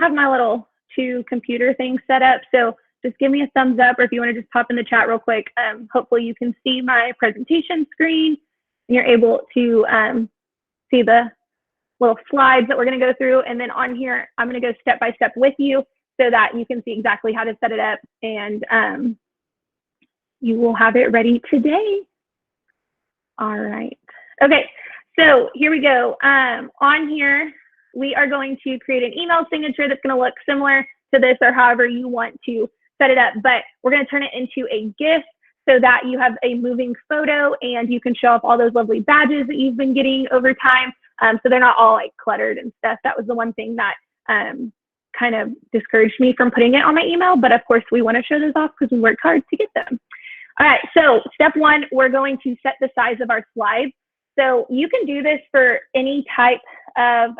have my little 2 computer thing set up. So just give me a thumbs up, or if you want to just pop in the chat real quick. Hopefully you can see my presentation screen and you're able to see the little slides that we're going to go through. And then on here, I'm going to go step by step with you so that you can see exactly how to set it up, and you will have it ready today. All right. Okay, so here we go. On here, we are going to create an email signature that's going to look similar to this, or however you want to set it up, but we're going to turn it into a GIF so that you have a moving photo and you can show off all those lovely badges that you've been getting over time. So they're not all like cluttered and stuff. That was the one thing that kind of discouraged me from putting it on my email, but of course we want to show those off because we worked hard to get them. All right, so step 1, we're going to set the size of our slides. So you can do this for any type of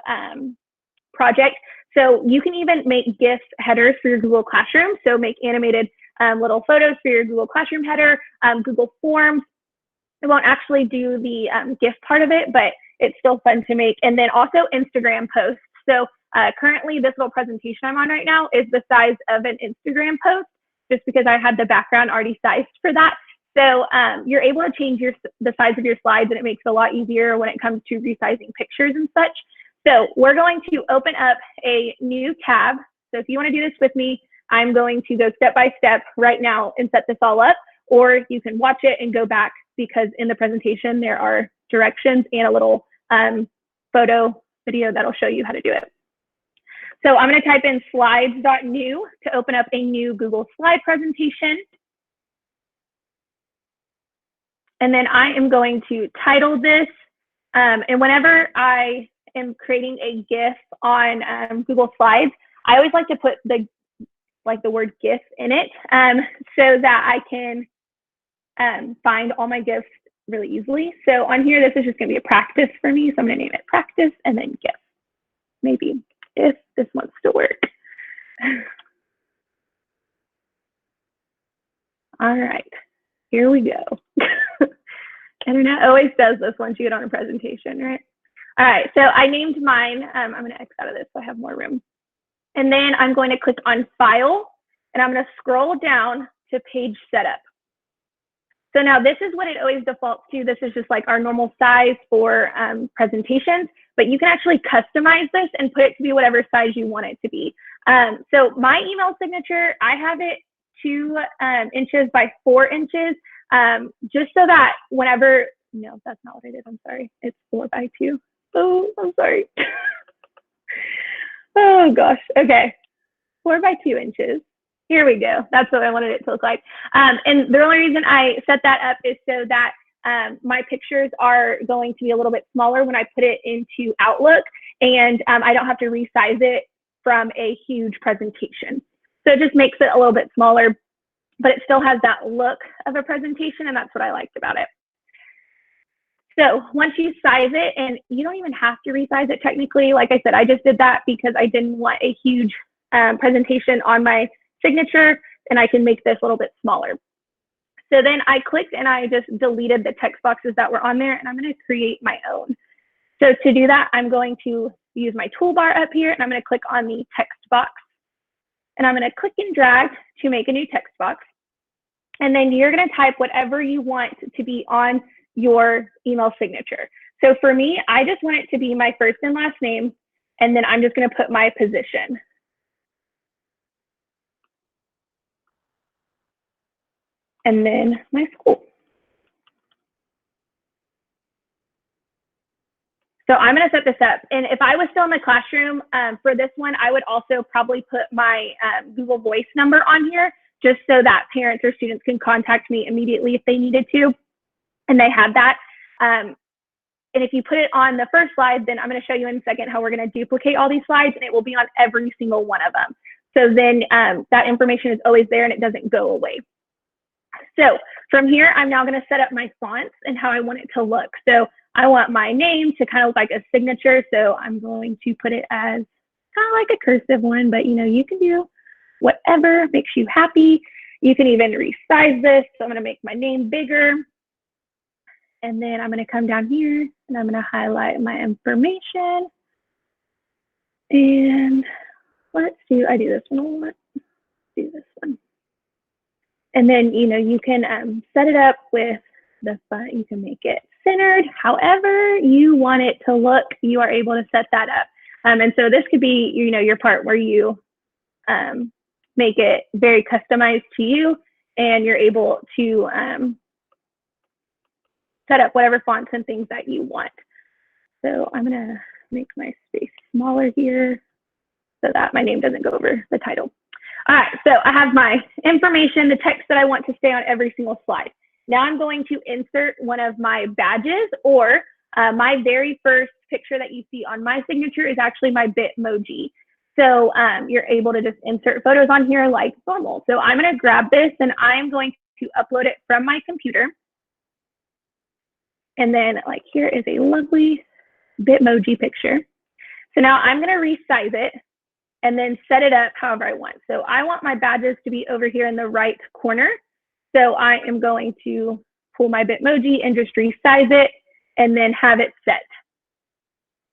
project. So you can even make GIF headers for your Google Classroom. So make animated little photos for your Google Classroom header, Google Forms. I won't actually do the GIF part of it, but it's still fun to make. And then also Instagram posts. So currently this little presentation I'm on right now is the size of an Instagram post, just because I had the background already sized for that. So you're able to change the size of your slides, and it makes it a lot easier when it comes to resizing pictures and such. So we're going to open up a new tab. So if you want to do this with me, I'm going to go step by step right now and set this all up, or you can watch it and go back, because in the presentation there are directions and a little photo video that'll show you how to do it. So I'm going to type in slides.new to open up a new Google slide presentation. And then I am going to title this. And whenever I am creating a GIF on Google Slides, I always like to put the word GIF in it so that I can find all my GIFs really easily. So on here, this is just going to be a practice for me. So I'm going to name it practice and then GIF. Maybe if this wants to work. All right, here we go. Internet always does this once you get on a presentation, right? All right, so I named mine. I'm going to X out of this so I have more room. And then I'm going to click on File, and I'm going to scroll down to Page Setup. So now this is what it always defaults to. This is just like our normal size for presentations, but you can actually customize this and put it to be whatever size you want it to be. So my email signature, I have it 2 inches by 4 inches, just so that whenever, no, that's not what I did, I'm sorry. It's 4 by 2. Oh, I'm sorry. Oh gosh, okay. 4 by 2 inches. Here we go. That's what I wanted it to look like. And the only reason I set that up is so that my pictures are going to be a little bit smaller when I put it into Outlook, and I don't have to resize it from a huge presentation. So it just makes it a little bit smaller, but it still has that look of a presentation, and that's what I liked about it. So once you size it, and you don't even have to resize it technically, like I said, I just did that because I didn't want a huge presentation on my signature, and I can make this a little bit smaller. So then I clicked and I just deleted the text boxes that were on there, and I'm going to create my own. So to do that, I'm going to use my toolbar up here, and I'm going to click on the text box, and I'm going to click and drag to make a new text box. And then you're going to type whatever you want to be on your email signature. So for me, I just want it to be my first and last name, and then I'm just going to put my position. And then my school. So I'm going to set this up. And if I was still in the classroom for this one, I would also probably put my Google Voice number on here, just so that parents or students can contact me immediately if they needed to, and they had that. And if you put it on the first slide, then I'm going to show you in a second how we're going to duplicate all these slides, and it will be on every single one of them. So then that information is always there and it doesn't go away. So from here, I'm now going to set up my fonts and how I want it to look. So I want my name to kind of look like a signature. So I'm going to put it as kind of like a cursive one, but you can do whatever makes you happy. You can even resize this. So I'm going to make my name bigger. And then I'm going to come down here and I'm going to highlight my information. And I do this one. Let's do this one. And then, you can set it up with the font. You can make it centered. However you want it to look, you are able to set that up. And so this could be, your part where you make it very customized to you, and you're able to set up whatever fonts and things that you want. So I'm gonna make my space smaller here so that my name doesn't go over the title. All right, so I have my information, the text that I want to stay on every single slide. Now I'm going to insert one of my badges, or my very first picture that you see on my signature is actually my Bitmoji. So you're able to just insert photos on here like normal. So I'm gonna grab this and I'm going to upload it from my computer. And then like here is a lovely Bitmoji picture. So now I'm gonna resize it and then set it up however I want. So I want my badges to be over here in the right corner. So I am going to pull my Bitmoji and just resize it and then have it set.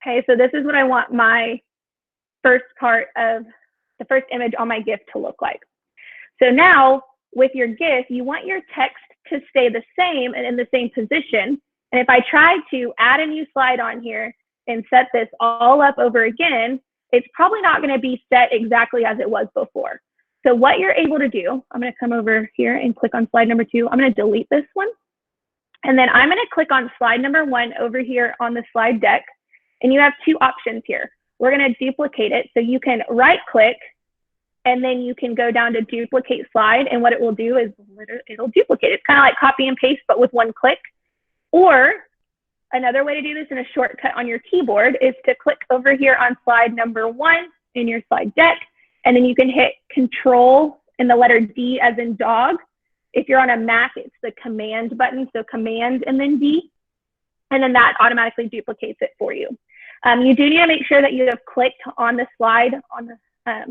Okay, so this is what I want my first part of the first image on my GIF to look like. So now with your GIF, you want your text to stay the same and in the same position. And if I try to add a new slide on here and set this all up over again, it's probably not going to be set exactly as it was before. So what you're able to do, I'm going to come over here and click on slide number 2. I'm going to delete this one. And then I'm going to click on slide number 1 over here on the slide deck. And you have 2 options here. We're going to duplicate it. So you can right click and then you can go down to duplicate slide. And what it will do is it'll duplicate. It's kind of like copy and paste, but with one click. Or another way to do this in a shortcut on your keyboard is to click over here on slide number 1 in your slide deck, and then you can hit Control and the letter D as in dog. If you're on a Mac, it's the Command button, so Command and then D, and then that automatically duplicates it for you. You do need to make sure that you have clicked on the slide on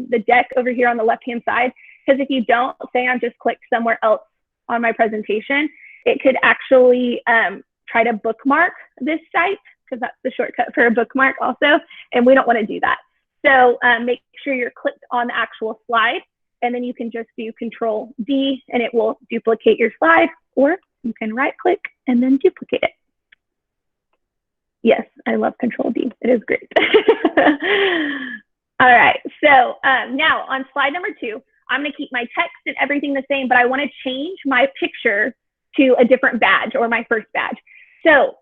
the deck over here on the left-hand side, because if you don't, say I'm just clicked somewhere else on my presentation, it could actually try to bookmark this site, because that's the shortcut for a bookmark also, and we don't want to do that. So make sure you're clicked on the actual slide, and then you can just do Control D and it will duplicate your slide, or you can right click and then duplicate it. Yes, I love Control D. It is great. All right, so now on slide number 2, I'm going to keep my text and everything the same, but I want to change my picture to a different badge, or my first badge. So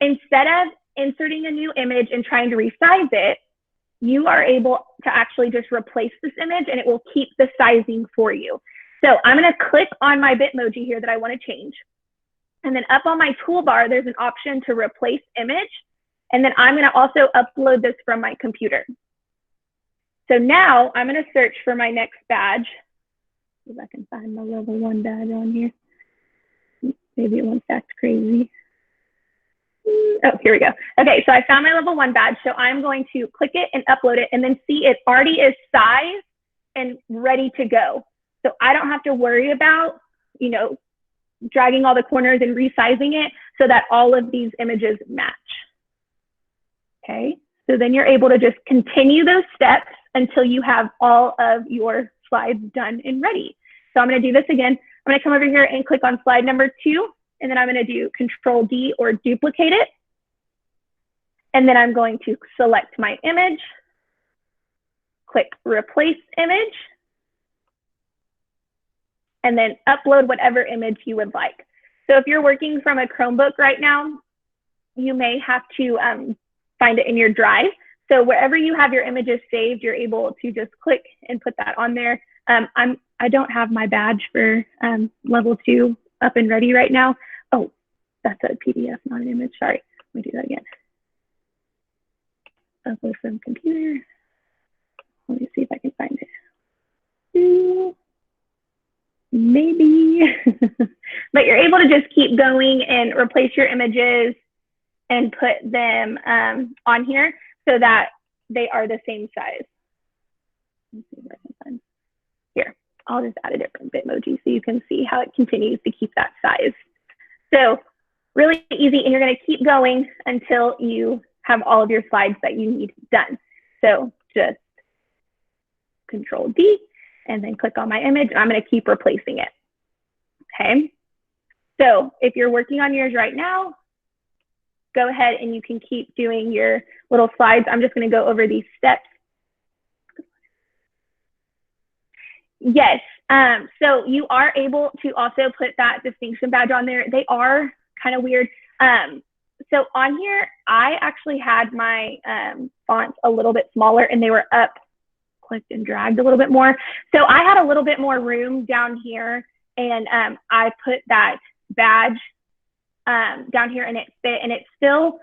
instead of inserting a new image and trying to resize it, you are able to actually just replace this image and it will keep the sizing for you. So I'm going to click on my Bitmoji here that I want to change. And then up on my toolbar, there's an option to replace image. And then I'm going to also upload this from my computer. So now I'm going to search for my next badge. See if I can find my level 1 badge on here. Maybe it won't act crazy. Oh, here we go. Okay, so I found my level 1 badge. So I'm going to click it and upload it, and then see it already is sized and ready to go. So I don't have to worry about, dragging all the corners and resizing it so that all of these images match. Okay, so then you're able to just continue those steps until you have all of your slides done and ready. So I'm going to do this again. I'm going to come over here and click on slide number 2, and then I'm going to do Control D or duplicate it. And then I'm going to select my image, click Replace Image, and then upload whatever image you would like. So if you're working from a Chromebook right now, you may have to find it in your drive. So wherever you have your images saved, you're able to just click and put that on there. I don't have my badge for level 2 up and ready right now. Oh, that's a PDF, not an image. Sorry, let me do that again. Upload from computer. Let me see if I can find it. Maybe. But you're able to just keep going and replace your images and put them on here so that they are the same size. Let's see if I can find. Here, I'll just add a different Bitmoji so you can see how it continues to keep that size. So really easy, and you're going to keep going until you have all of your slides that you need done. So just Control D, and then click on my image, and I'm going to keep replacing it. Okay. So if you're working on yours right now, go ahead and you can keep doing your little slides. I'm just going to go over these steps. Yes. So you are able to also put that distinction badge on there. They are kind of weird. So on here, I actually had my fonts a little bit smaller, and they were up, clicked and dragged a little bit more. So I had a little bit more room down here, and I put that badge down here, and it fit, and it still,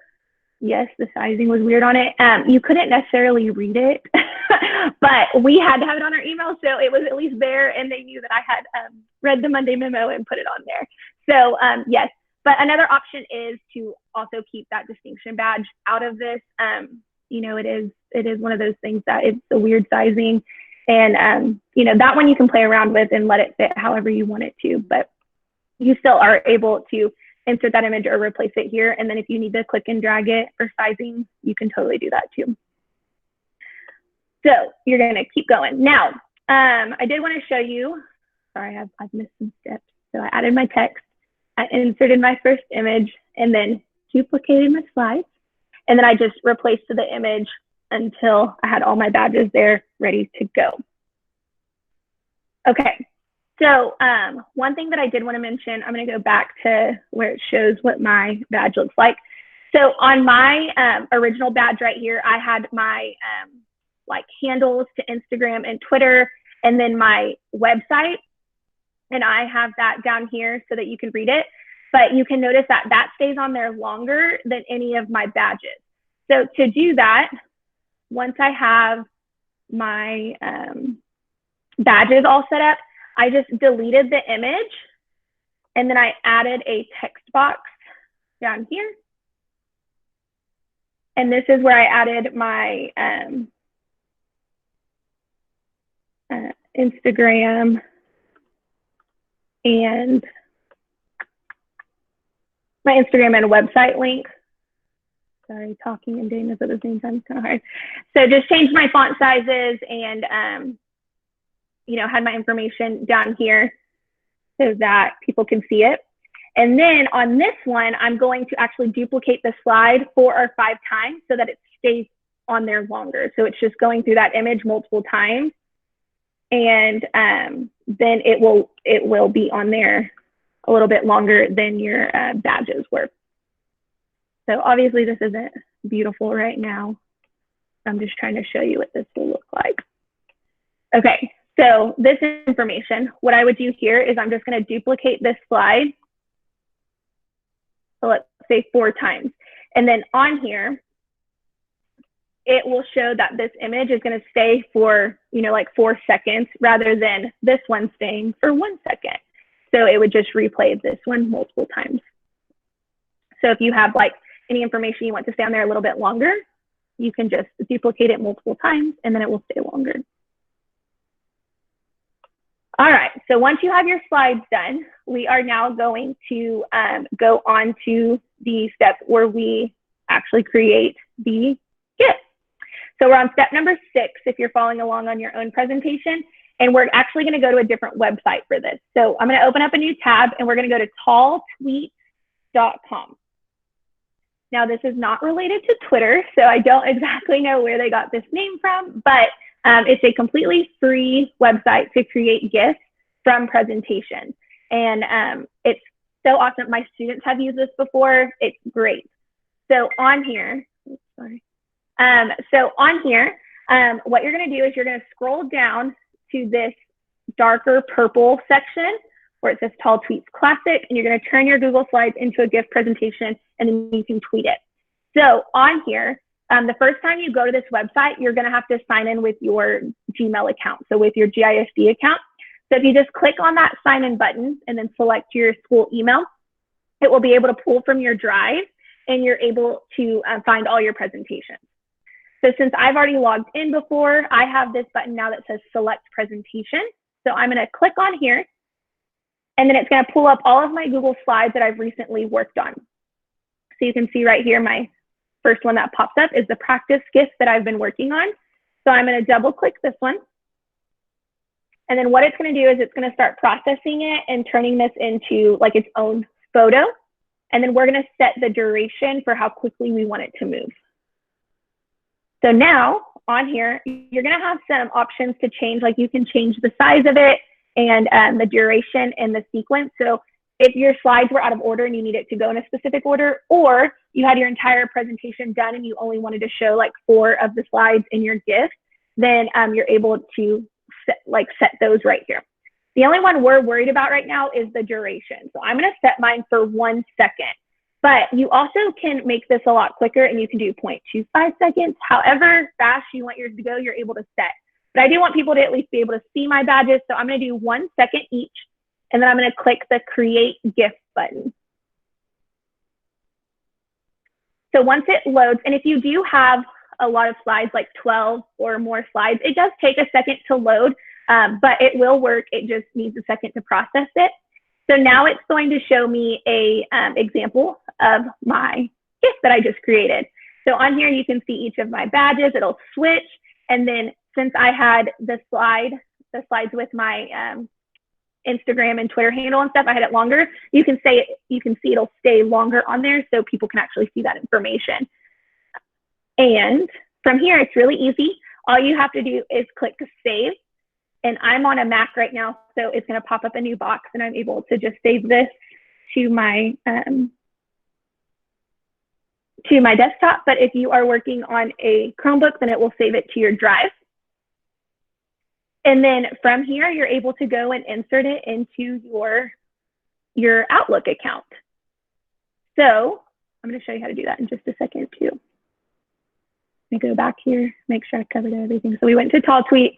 yes, the sizing was weird on it. You couldn't necessarily read it, but we had to have it on our email, so it was at least there, and they knew that I had read the Monday memo and put it on there. So yes, but another option is to also keep that distinction badge out of this. You know, it is one of those things that it's a weird sizing, and you know, that one you can play around with and let it fit however you want it to, but you still are able to insert that image or replace it here. And then if you need to click and drag it for sizing, you can totally do that too. So you're gonna keep going. Now, I did wanna show you, sorry, I've missed some steps. So I added my text, I inserted my first image, and then duplicated my slides. And then I just replaced the image until I had all my badges there ready to go. Okay. So one thing that I did want to mention, I'm going to go back to where it shows what my badge looks like. So on my original badge right here, I had my like handles to Instagram and Twitter, and then my website. And I have that down here so that you can read it. But you can notice that that stays on there longer than any of my badges. So to do that, once I have my badges all set up, I just deleted the image, and then I added a text box down here. And this is where I added my Instagram and website link. Sorry, talking and doing this at the same time is kind of hard. So just changed my font sizes and you know, had my information down here so that people can see it. And then on this one, I'm going to actually duplicate the slide 4 or 5 times so that it stays on there longer. So it's just going through that image multiple times, and then it will be on there a little bit longer than your badges were. So obviously this isn't beautiful right now. I'm just trying to show you what this will look like. Okay. So this information, what I would do here is I'm just going to duplicate this slide. So let's say 4 times. And then on here, it will show that this image is going to stay for, you know, like 4 seconds rather than this one staying for 1 second. So it would just replay this one multiple times. So if you have like any information you want to stay on there a little bit longer, you can just duplicate it multiple times and then it will stay longer. All right, so once you have your slides done, we are now going to go on to the step where we actually create the GIF. So we're on step number 6 if you're following along on your own presentation, and we're actually going to go to a different website for this. So I'm going to open up a new tab, and we're going to go to talltweets.com. Now, this is not related to Twitter, so I don't exactly know where they got this name from, but it's a completely free website to create GIFs from presentations. And it's so awesome. My students have used this before. It's great. So on here, what you're going to do is you're going to scroll down to this darker purple section where it says Tall Tweets Classic, and you're going to turn your Google Slides into a GIF presentation, and then you can tweet it. So on here, the first time you go to this website, you're going to have to sign in with your Gmail account, so with your GISD account. So if you just click on that sign in button and then select your school email, it will be able to pull from your drive, and you're able to find all your presentations. So since I've already logged in before, I have this button now that says Select Presentation. So I'm going to click on here, and then it's going to pull up all of my Google Slides that I've recently worked on. So you can see right here, my first one that pops up is the practice GIF that I've been working on. So I'm going to double click this one. And then what it's going to do is it's going to start processing it and turning this into like its own photo. And then we're going to set the duration for how quickly we want it to move. So now on here, you're going to have some options to change, like you can change the size of it and the duration and the sequence. So if your slides were out of order and you need it to go in a specific order, or you had your entire presentation done and you only wanted to show like 4 of the slides in your GIF, then you're able to set those right here. The only one we're worried about right now is the duration. So I'm going to set mine for 1 second, but you also can make this a lot quicker and you can do 0.25 seconds. However fast you want yours to go, you're able to set. But I do want people to at least be able to see my badges. So I'm going to do 1 second each, and then I'm going to click the Create GIF button. So once it loads, and if you do have a lot of slides, like 12 or more slides, it does take a second to load, but it will work. It just needs a second to process it. So now it's going to show me a example of my GIF that I just created. So on here, you can see each of my badges. It'll switch. And then since I had the slides with my Instagram and Twitter handle and stuff, I had it longer. You can see it'll stay longer on there so people can actually see that information. And from here, it's really easy. All you have to do is click save. And I'm on a Mac right now, so it's going to pop up a new box, and I'm able to just save this to my desktop. But if you are working on a Chromebook, then it will save it to your drive. And then from here, you're able to go and insert it into your Outlook account. So I'm going to show you how to do that in just a second too. Let me go back here, make sure I covered everything. So we went to Tall Tweets.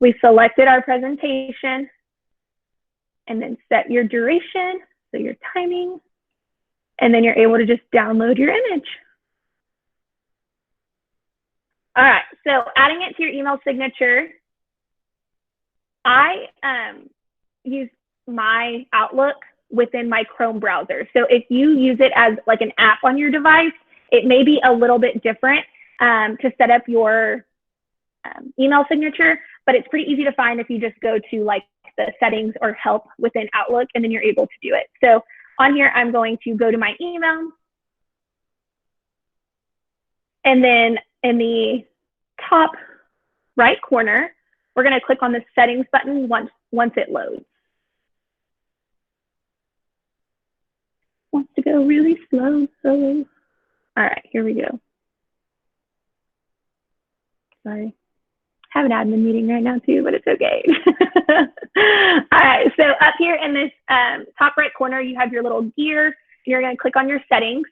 We selected our presentation, and then set your duration, so your timing, and then you're able to just download your image. All right, so adding it to your email signature, I use my Outlook within my Chrome browser. So if you use it as like an app on your device, it may be a little bit different to set up your email signature, but it's pretty easy to find if you just go to like the settings or help within Outlook, and then you're able to do it. So on here, I'm going to go to my email, and then in the top right corner, we're going to click on the settings button once it loads. Wants to go really slow. All right, here we go. Sorry. I have an admin meeting right now too, but it's okay. All right, so up here in this top right corner, you have your little gear. You're going to click on your settings.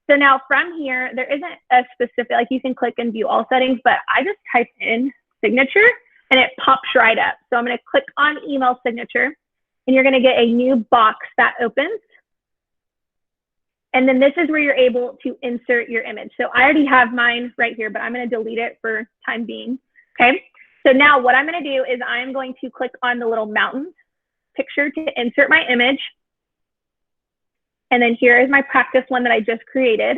So now from here, there isn't a specific, like you can click and view all settings, but I just type in signature and it pops right up. So I'm going to click on email signature, and you're going to get a new box that opens. And then this is where you're able to insert your image. So I already have mine right here, but I'm going to delete it for time being. Okay. So now what I'm going to do is I'm going to click on the little mountain picture to insert my image. And then here is my practice one that I just created.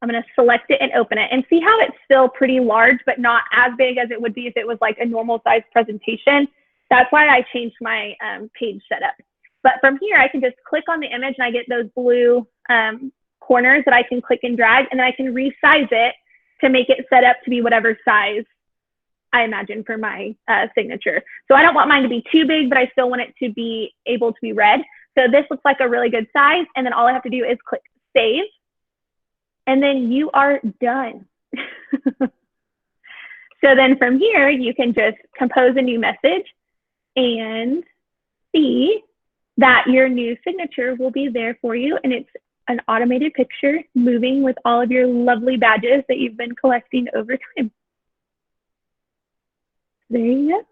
I'm going to select it and open it, and see how it's still pretty large, but not as big as it would be if it was like a normal size presentation. That's why I changed my page setup. But from here, I can just click on the image and I get those blue corners that I can click and drag, and then I can resize it to make it set up to be whatever size I imagine for my signature. So I don't want mine to be too big, but I still want it to be able to be read. So this looks like a really good size, and then all I have to do is click save, and then you are done. So then from here, you can just compose a new message and see that your new signature will be there for you, and it's an automated picture moving with all of your lovely badges that you've been collecting over time. There you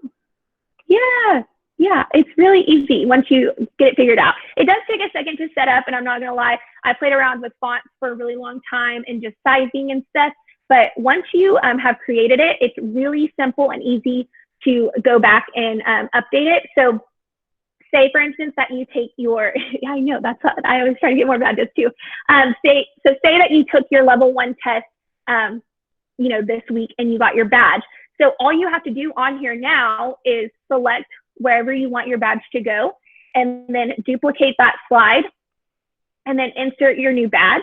go. Yeah, it's really easy once you get it figured out. It does take a second to set up, and I'm not gonna lie, I played around with fonts for a really long time and just sizing and stuff, but once you have created it, it's really simple and easy to go back and update it. So say, for instance, that you take your, yeah, I know, that's what I always try to get more badges too. Say that you took your level 1 test, this week, and you got your badge. So all you have to do on here now is select wherever you want your badge to go, and then duplicate that slide, and then insert your new badge.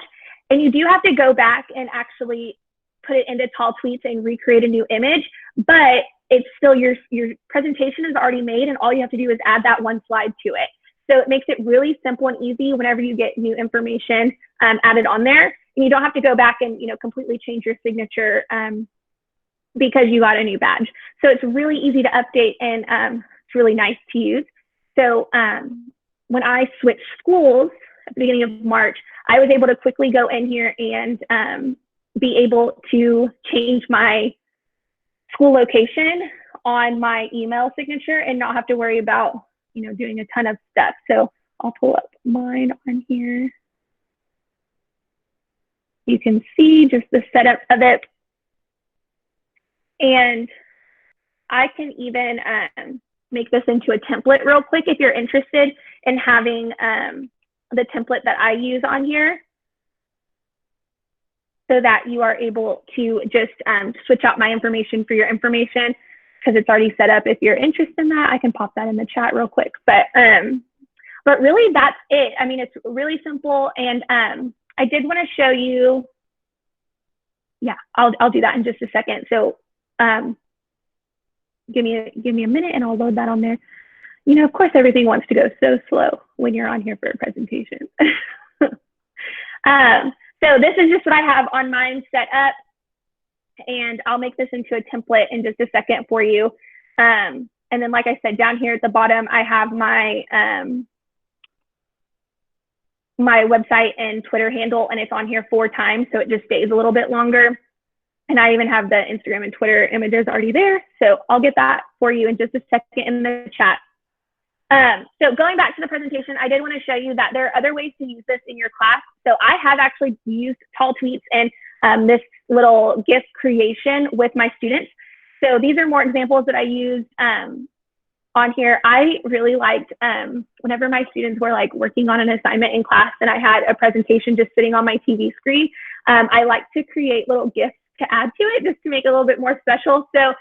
And you do have to go back and actually put it into Tall Tweets and recreate a new image, but it's still your presentation is already made, and all you have to do is add that one slide to it. So it makes it really simple and easy whenever you get new information added on there, and you don't have to go back and completely change your signature because you got a new badge. So it's really easy to update, and it's really nice to use. So when I switched schools at the beginning of March, I was able to quickly go in here and be able to change my school location on my email signature and not have to worry about doing a ton of stuff. So I'll pull up mine on here. You can see just the setup of it. And I can even make this into a template real quick if you're interested in having the template that I use on here, so that you are able to just switch out my information for your information, because it's already set up. If you're interested in that, I can pop that in the chat real quick. But really, that's it. I mean, it's really simple. And I did want to show you. Yeah, I'll do that in just a second. So give me a minute, and I'll load that on there. Of course, everything wants to go so slow when you're on here for a presentation. So this is just what I have on mine set up, and I'll make this into a template in just a second for you. And then, like I said, down here at the bottom, I have my my website and Twitter handle, and it's on here 4 times, so it just stays a little bit longer. And I even have the Instagram and Twitter images already there, so I'll get that for you in just a second in the chat. So going back to the presentation, I did want to show you that there are other ways to use this in your class. So I have actually used Tall Tweets and this little GIF creation with my students. So these are more examples that I used on here. I really liked whenever my students were like working on an assignment in class and I had a presentation just sitting on my TV screen. I like to create little GIFs to add to it just to make it a little bit more special. So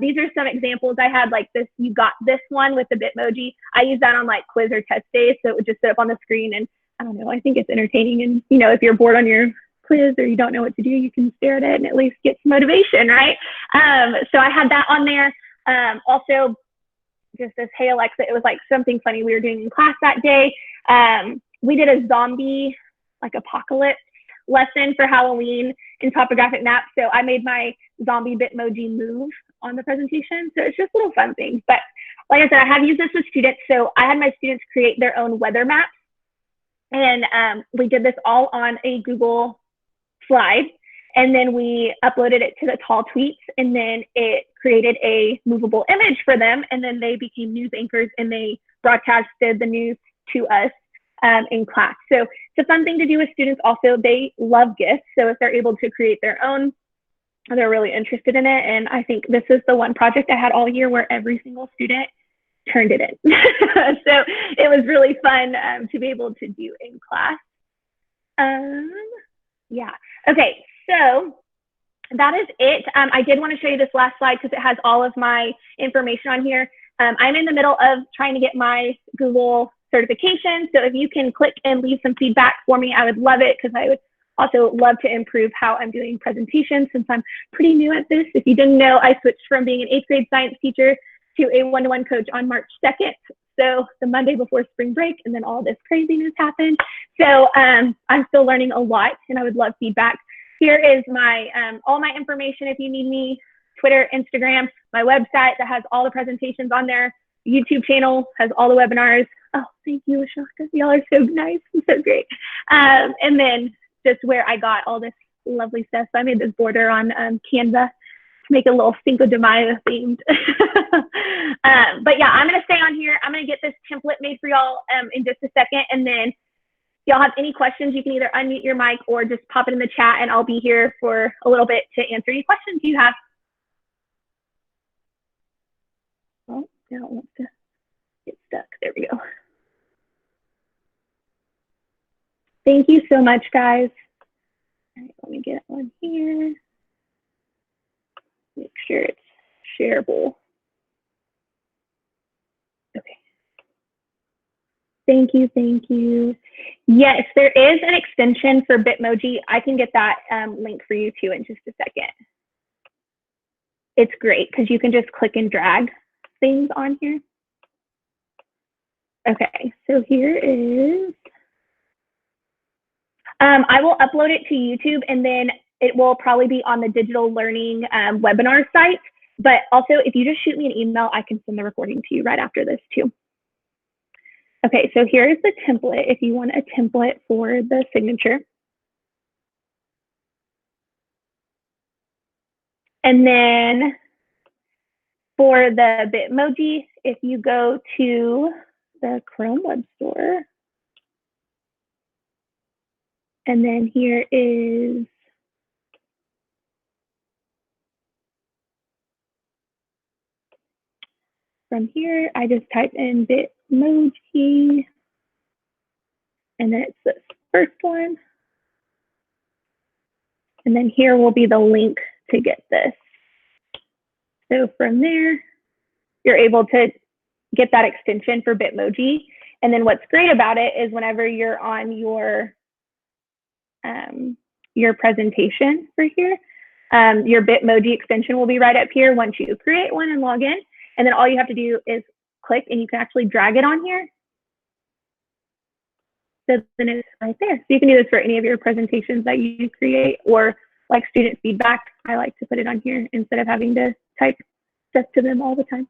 these are some examples. I had like this, you got this one with the Bitmoji. I use that on like quiz or test days. So it would just sit up on the screen, and I don't know, I think it's entertaining. And if you're bored on your quiz or you don't know what to do, you can stare at it and at least get some motivation, right? So I had that on there. Also just this, hey Alexa, it was like something funny we were doing in class that day. We did a zombie like apocalypse lesson for Halloween in topographic maps. So I made my zombie Bitmoji move on the presentation. So it's just little fun things. But like I said, I have used this with students. So I had my students create their own weather maps. And we did this all on a Google slide. And then we uploaded it to the Tall Tweets. And then it created a movable image for them. And then they became news anchors and they broadcasted the news to us in class. So it's a fun thing to do with students. Also, they love GIFs. So if they're able to create their own, they're really interested in it. And I think this is the one project I had all year where every single student turned it in. So it was really fun to be able to do in class. Yeah. Okay. So that is it. I did want to show you this last slide because it has all of my information on here. I'm in the middle of trying to get my Google certification. So if you can click and leave some feedback for me, I would love it, because I would also love to improve how I'm doing presentations since I'm pretty new at this. If you didn't know, I switched from being an 8th grade science teacher to a one-to-one coach on March 2nd. So the Monday before spring break, and then all this craziness happened. So I'm still learning a lot, and I would love feedback. Here is my all my information if you need me: Twitter, Instagram, my website that has all the presentations on there, YouTube channel has all the webinars. Oh, thank you, Ashaka. Y'all are so nice and so great. And then just where I got all this lovely stuff. So I made this border on Canva to make it a little Cinco de Mayo themed. But yeah, I'm gonna stay on here. I'm gonna get this template made for y'all in just a second. And then if y'all have any questions, you can either unmute your mic or just pop it in the chat, and I'll be here for a little bit to answer any questions you have. Oh, now it wants to get stuck. There we go. Thank you so much, guys. All right, let me get one here. Make sure it's shareable. Okay. Thank you, thank you. Yes, there is an extension for Bitmoji. I can get that link for you too in just a second. It's great because you can just click and drag things on here. Okay, so here is, I will upload it to YouTube, and then it will probably be on the digital learning webinar site. But also, if you just shoot me an email, I can send the recording to you right after this too. Okay, so here's the template if you want a template for the signature. And then for the Bitmoji, if you go to the Chrome Web Store, and then here is from here, I just type in Bitmoji, and then it's this first one. And then here will be the link to get this. So from there, you're able to get that extension for Bitmoji. And then what's great about it is whenever you're on your presentation for here, your Bitmoji extension will be right up here once you create one and log in. And then all you have to do is click, and you can actually drag it on here. So then it's right there. So you can do this for any of your presentations that you create, or like student feedback. I like to put it on here instead of having to type stuff to them all the time.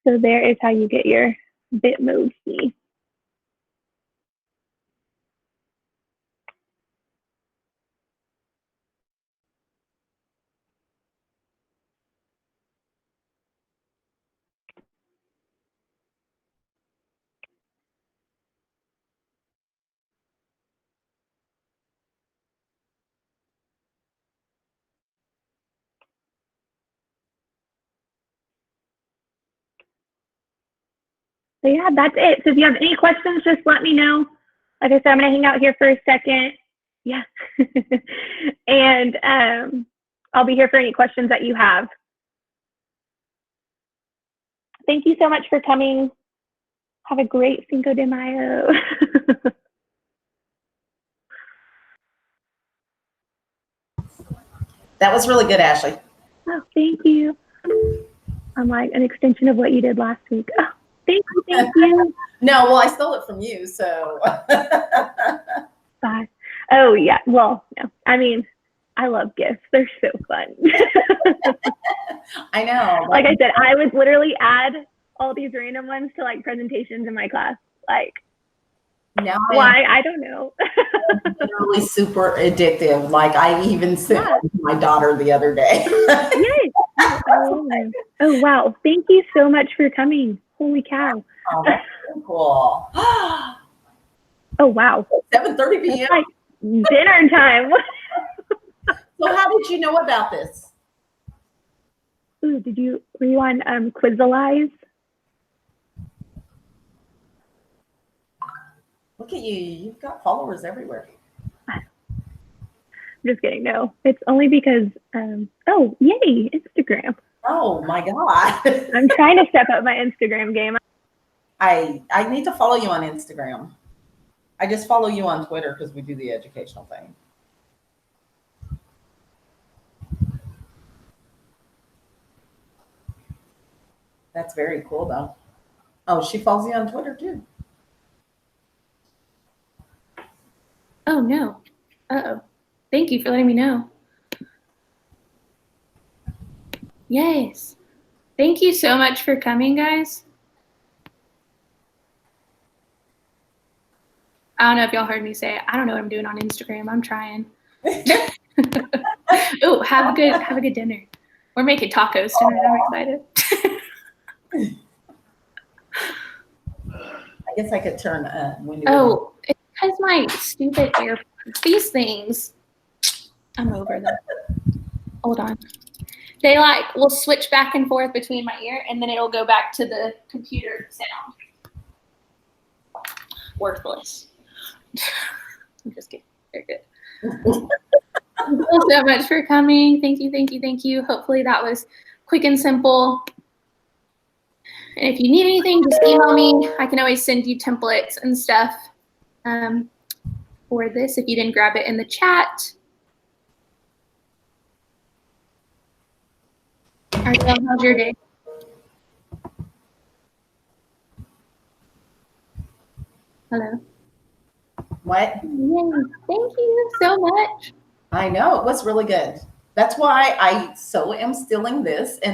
So there is how you get your Bitmoji. So yeah, that's it. So if you have any questions, just let me know. Like I said, I'm gonna hang out here for a second. Yeah. And I'll be here for any questions that you have. Thank you so much for coming. Have a great Cinco de Mayo. That was really good, Ashley. Oh, thank you. I'm like an extension of what you did last week. Oh, thank you, thank you. No, well, I stole it from you, so. Bye. Oh, yeah. Well, no. I mean, I love GIFs. They're so fun. I know. Like I said, I would literally add all these random ones to like presentations in my class. Like, now why? I don't know. Really super addictive. Like I even sent one to my daughter the other day. Yes. Oh, wow. Thank you so much for coming. Holy cow. Oh, that's so cool. Oh, wow. 7:30 p.m. It's like dinner time. So how did you know about this? Ooh, were you on Quizalize? Look at you. You've got followers everywhere. Just kidding. No, it's only because, oh, yay, Instagram. Oh my God. I'm trying to step up my Instagram game. I need to follow you on Instagram. I just follow you on Twitter because we do the educational thing. That's very cool though. Oh, she follows you on Twitter too. Oh no. Uh-oh. Thank you for letting me know. Yes. Thank you so much for coming, guys. I don't know if y'all heard me say it. I don't know what I'm doing on Instagram. I'm trying. Oh, have a good dinner. We're making tacos tonight. I'm excited. I guess I could turn window. Oh, it's because my stupid AirPods. These things. I'm over them. Hold on. They like will switch back and forth between my ear, and then it'll go back to the computer sound. Worthless. I'm just kidding. Very good. Thank you so much for coming. Thank you, thank you, thank you. Hopefully that was quick and simple. And if you need anything, just email me. I can always send you templates and stuff for this if you didn't grab it in the chat. Ariel, how's your day? Hello. What? Yay. Thank you so much. I know, it was really good. That's why I so am stealing this and